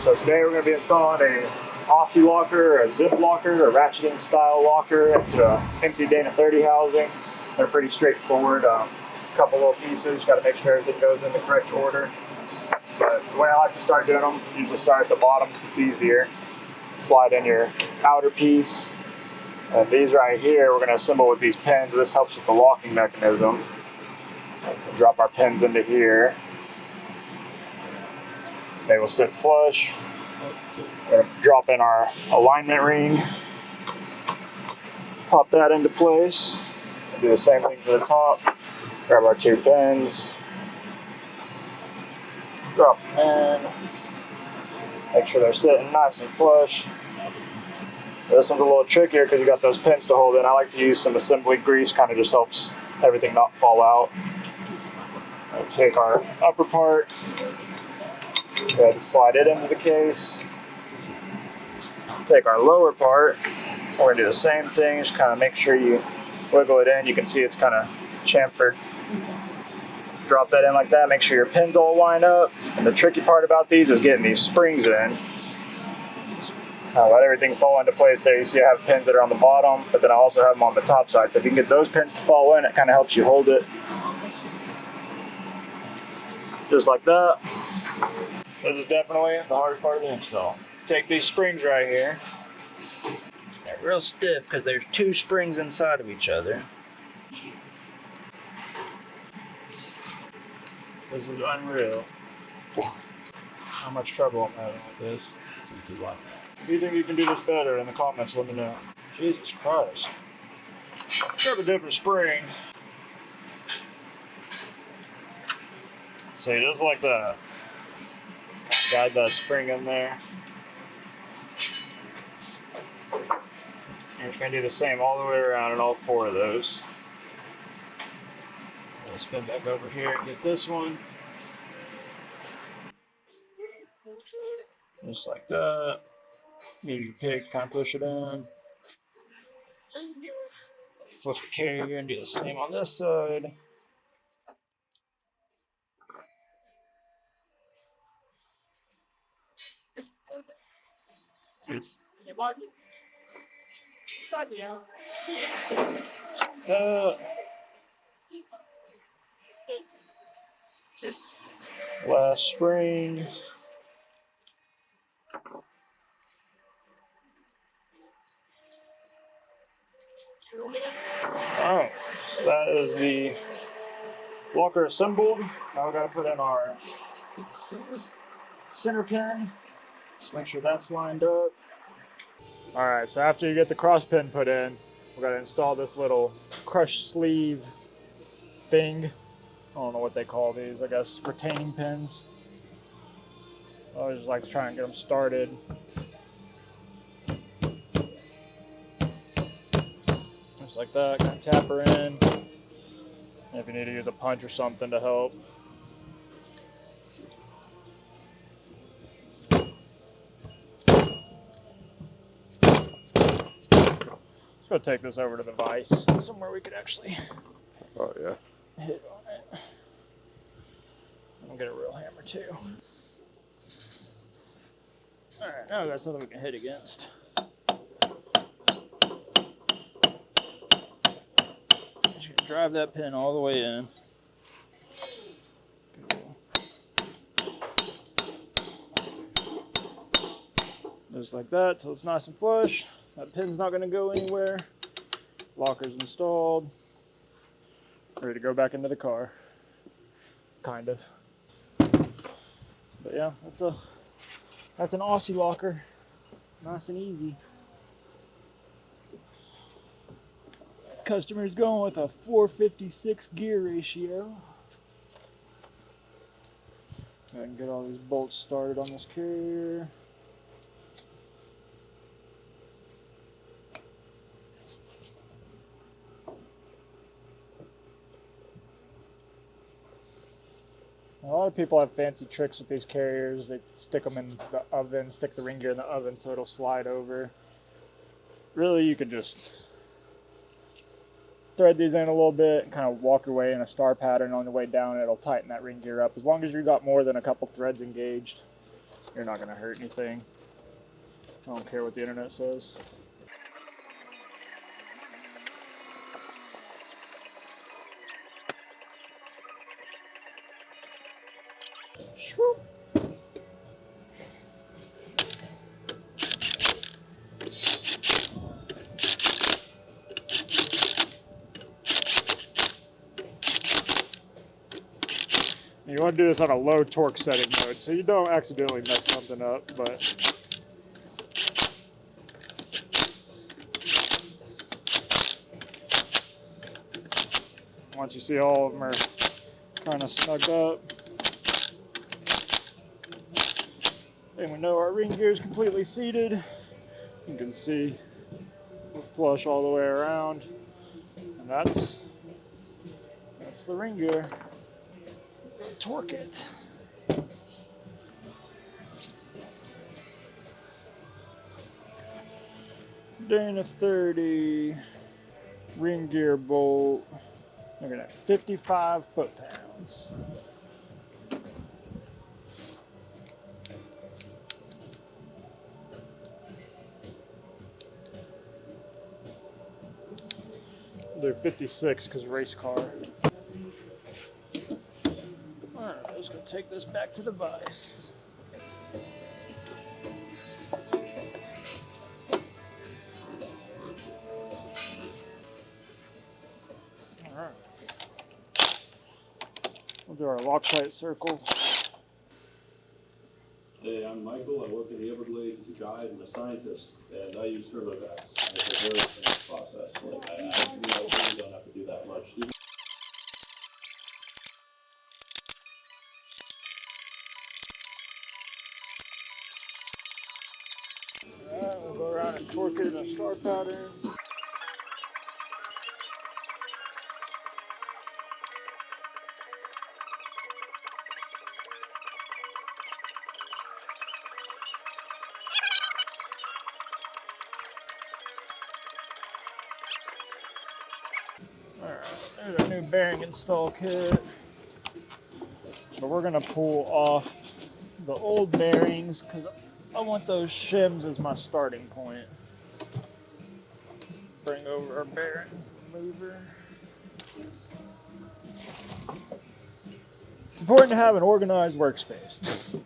So today we're going to be installing a Aussie locker, a zip locker, a ratcheting style locker. It's an empty Dana 30 housing. They're pretty straightforward. A couple little pieces, got to make sure everything goes in the correct order. But the way I like to start doing them, usually start at the bottom, it's easier. Slide in your outer piece. And these right here, we're going to assemble with these pins. This helps with the locking mechanism. We'll drop our pins into here. They will sit flush. We're going to drop in our alignment ring. Pop that into place. We'll do the same thing for the top. Grab our two pins. Drop them in. Make sure they're sitting nice and flush. This one's a little trickier because you got those pins to hold in. I like to use some assembly grease, kind of just helps everything not fall out. We'll take our upper part, go ahead and slide it into the case. Take our lower part, we're going to do the same thing, just kind of make sure you wiggle it in. You can see it's kind of chamfered. Drop that in like that, make sure your pins all line up. And the tricky part about these is getting these springs in. Let everything fall into place there. You see I have pins that are on the bottom, but then I also have them on the top side. So if you can get those pins to fall in, it kind of helps you hold it. Just like that. This is definitely the hardest part of the install. Take these springs right here. They're real stiff because there's two springs inside of each other. This is unreal. How much trouble I'm having with this. If you think you can do this better, in the comments let me know. Jesus Christ. Grab a different spring. See, just like that. Guide that spring in there. And you're going to do the same all the way around in all four of those. We'll spin back over here and get this one. Just like that. Use your pick, kind of push it in. Flip the carrier and do the same on this side. Last spring. Alright, that is the locker assembled. Now we gotta put in our center pin. Just make sure that's lined up. Alright, so after you get the cross pin put in, we gotta install this little crush sleeve thing. I don't know what they call these, I guess retaining pins. I just like to try and get them started. Just like that, kind of tap her in. If you need to use a punch or something to help. Let's go take this over to the vise, somewhere we could actually hit on it. I'll get a real hammer too. Alright, now we got something we can hit against. Just gonna drive that pin all the way in. Just like that, till it's nice and flush. That pin's not gonna go anywhere. Locker's installed. Ready to go back into the car. Kind of. But yeah, that's an Aussie locker. Nice and easy. Customer's going with a 456 gear ratio. I can get all these bolts started on this carrier. A lot of people have fancy tricks with these carriers. They stick them in the oven, stick the ring gear in the oven so it'll slide over. Really, you can just thread these in a little bit and kind of walk your way in a star pattern on the way down. It'll tighten that ring gear up as long as you've got more than a couple threads engaged. You're not going to hurt anything. I don't care what the internet says. Swoop. You want to do this on a low torque setting mode, so you don't accidentally mess something up, but once you see all of them are kind of snugged up, and we know our ring gear is completely seated. You can see we're flush all the way around, and that's the ring gear. Torque it. Dana 30 ring gear bolt. Look at that, 55 foot-pounds. They're 56 because race car. Alright, I'm just going to take this back to the vise. Alright. We'll do our Loctite circle. Hey, I'm Michael. I work in the Everglades as a guide and a scientist, and I use TurboVax. It's a very simple process. Like, I really don't have to do that much. Alright, we'll go around and torque it in a star pattern. Alright, there's our new bearing install kit. But we're going to pull off the old bearings because I want those shims as my starting point. Bring over our bearing mover. It's important to have an organized workspace.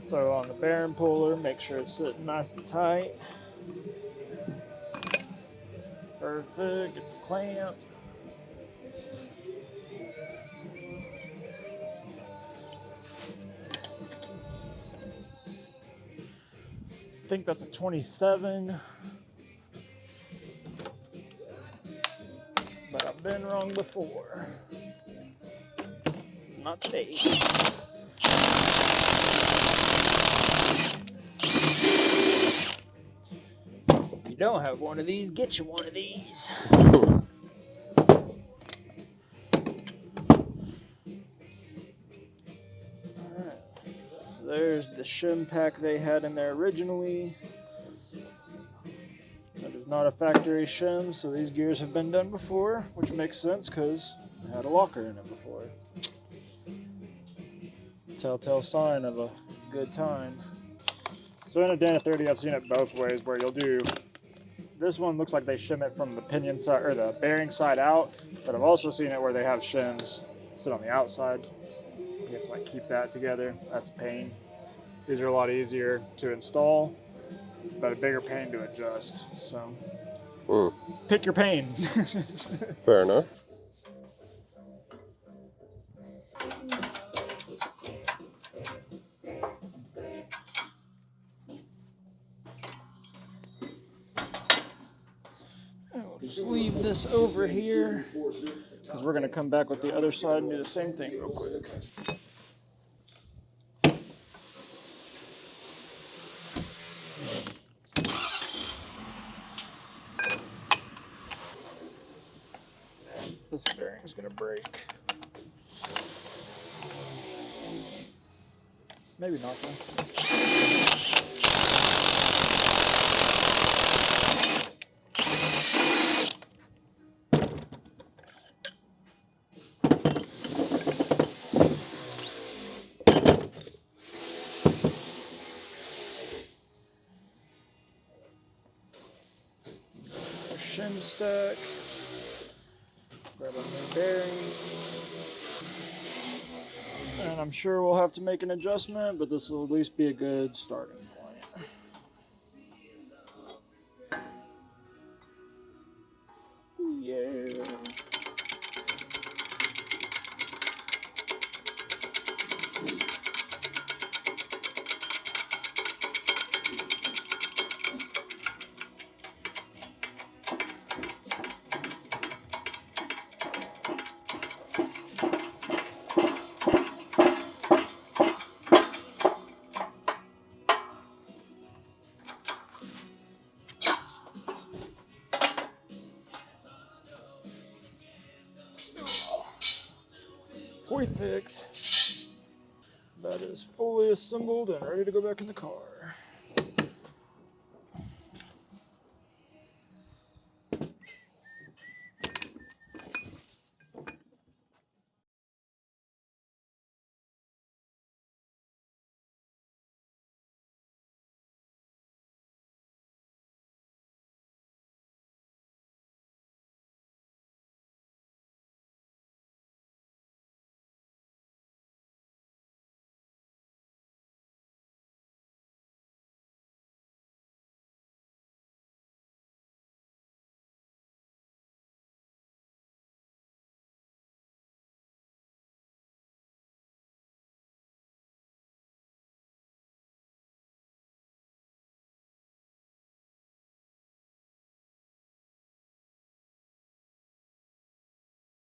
Throw on the bearing puller, make sure it's sitting nice and tight. Perfect, get the clamp. I think that's a 27. But I've been wrong before. Not today. If you don't have one of these, get you one of these. Alright. There's the shim pack they had in there originally. That is not a factory shim, so these gears have been done before, which makes sense because it had a locker in it before. Telltale sign of a good time. So in a Dana 30, I've seen it both ways, where you'll do, this one looks like they shim it from the pinion side, or the bearing side out, but I've also seen it where they have shims sit on the outside. You have to like keep that together. That's a pain. These are a lot easier to install, but a bigger pain to adjust. So pick your pain. Fair enough. We'll just leave this over here because we're going to come back with the other side and do the same thing real quick. This bearing's going to break. Maybe not though. stack. Grab a new bearing. And I'm sure we'll have to make an adjustment, but this will at least be a good starting point. Yeah. Perfect. That is fully assembled and ready to go back in the car.